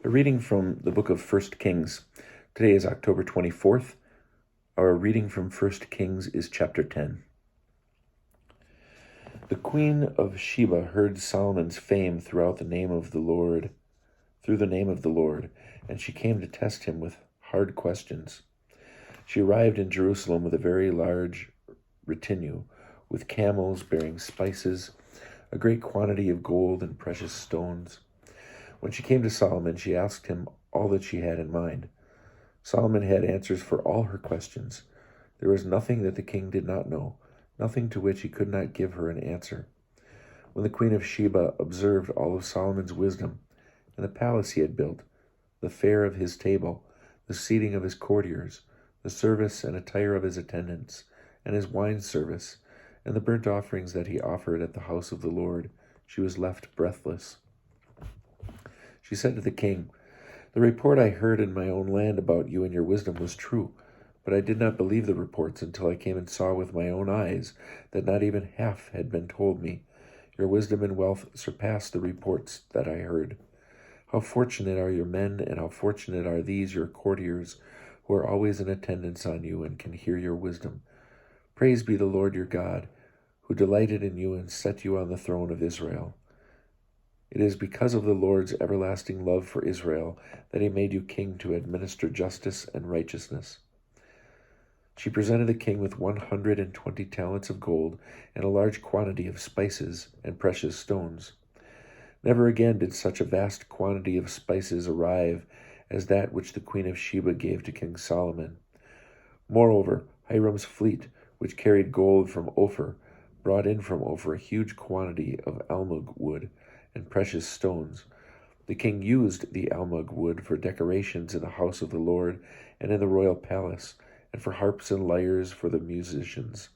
A reading from the book of 1 Kings. Today is October 24th. Our reading from 1 Kings is chapter 10. The queen of Sheba heard Solomon's fame through the name of the Lord, and she came to test him with hard questions. She arrived in Jerusalem with a very large retinue, with camels bearing spices, a great quantity of gold and precious stones. When she came to Solomon, she asked him all that she had in mind. Solomon had answers for all her questions. There was nothing that the king did not know, nothing to which he could not give her an answer. When the queen of Sheba observed all of Solomon's wisdom, and the palace he had built, the fare of his table, the seating of his courtiers, the service and attire of his attendants, and his wine service, and the burnt offerings that he offered at the house of the Lord, she was left breathless. She said to the king, "The report I heard in my own land about you and your wisdom was true, but I did not believe the reports until I came and saw with my own eyes that not even half had been told me. Your wisdom and wealth surpassed the reports that I heard. How fortunate are your men, and how fortunate are these your courtiers, who are always in attendance on you and can hear your wisdom. Praise be the Lord your God, who delighted in you and set you on the throne of Israel. It is because of the Lord's everlasting love for Israel that he made you king to administer justice and righteousness." She presented the king with 120 talents of gold and a large quantity of spices and precious stones. Never again did such a vast quantity of spices arrive as that which the queen of Sheba gave to King Solomon. Moreover, Hiram's fleet, which carried gold from Ophir, brought in from Ophir a huge quantity of almug wood and precious stones. The king used the almug wood for decorations in the house of the Lord and in the royal palace, and for harps and lyres for the musicians.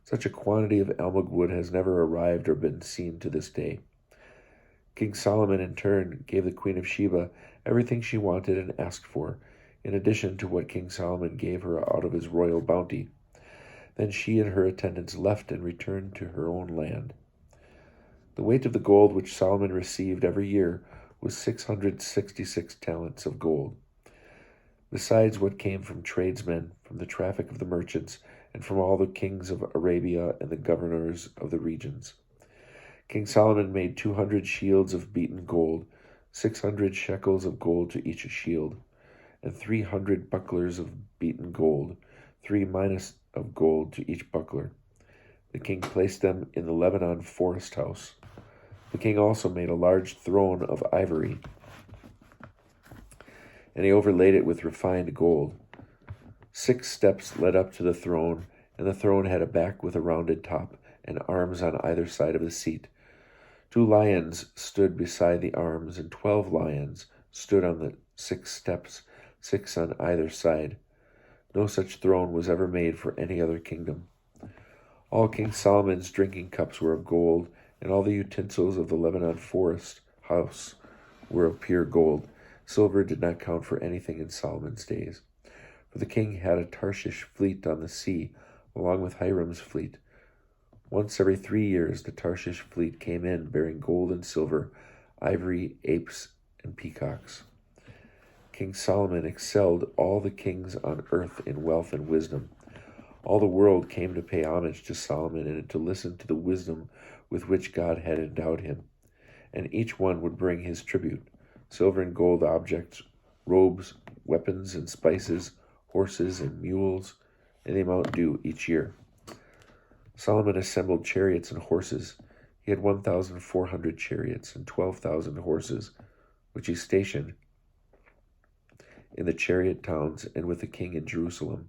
Such a quantity of almug wood has never arrived or been seen to this day. King Solomon, in turn, gave the queen of Sheba everything she wanted and asked for, in addition to what King Solomon gave her out of his royal bounty. Then she and her attendants left and returned to her own land. The weight of the gold which Solomon received every year was 666 talents of gold, besides what came from tradesmen, from the traffic of the merchants, and from all the kings of Arabia and the governors of the regions. King Solomon made 200 shields of beaten gold, 600 shekels of gold to each shield, and 300 bucklers of beaten gold, 3 minas of gold to each buckler. The king placed them in the Lebanon forest house. The king also made a large throne of ivory, and he overlaid it with refined gold. 6 steps led up to the throne, and the throne had a back with a rounded top, and arms on either side of the seat. 2 lions stood beside the arms, and 12 lions stood on the 6 steps, 6 on either side. No such throne was ever made for any other kingdom. All King Solomon's drinking cups were of gold, and all the utensils of the Lebanon forest house were of pure gold. Silver did not count for anything in Solomon's days. For the king had a Tarshish fleet on the sea, along with Hiram's fleet. Once every 3 years the Tarshish fleet came in, bearing gold and silver, ivory, apes, and peacocks. King Solomon excelled all the kings on earth in wealth and wisdom. All the world came to pay homage to Solomon and to listen to the wisdom with which God had endowed him. And each one would bring his tribute, silver and gold objects, robes, weapons and spices, horses and mules, and the amount due each year. Solomon assembled chariots and horses. He had 1,400 chariots and 12,000 horses, which he stationed in the chariot towns and with the king in Jerusalem.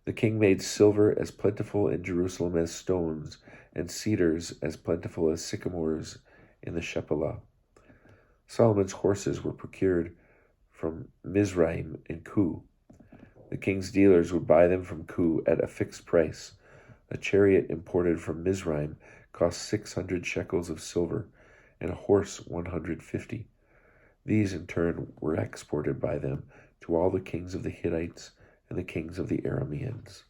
The king made silver as plentiful in Jerusalem as stones, and cedars as plentiful as sycamores in the Shephelah. Solomon's horses were procured from Mizraim and Kue. The king's dealers would buy them from Kue at a fixed price. A chariot imported from Mizraim cost 600 shekels of silver, and a horse 150. These, in turn, were exported by them to all the kings of the Hittites and the kings of the Arameans.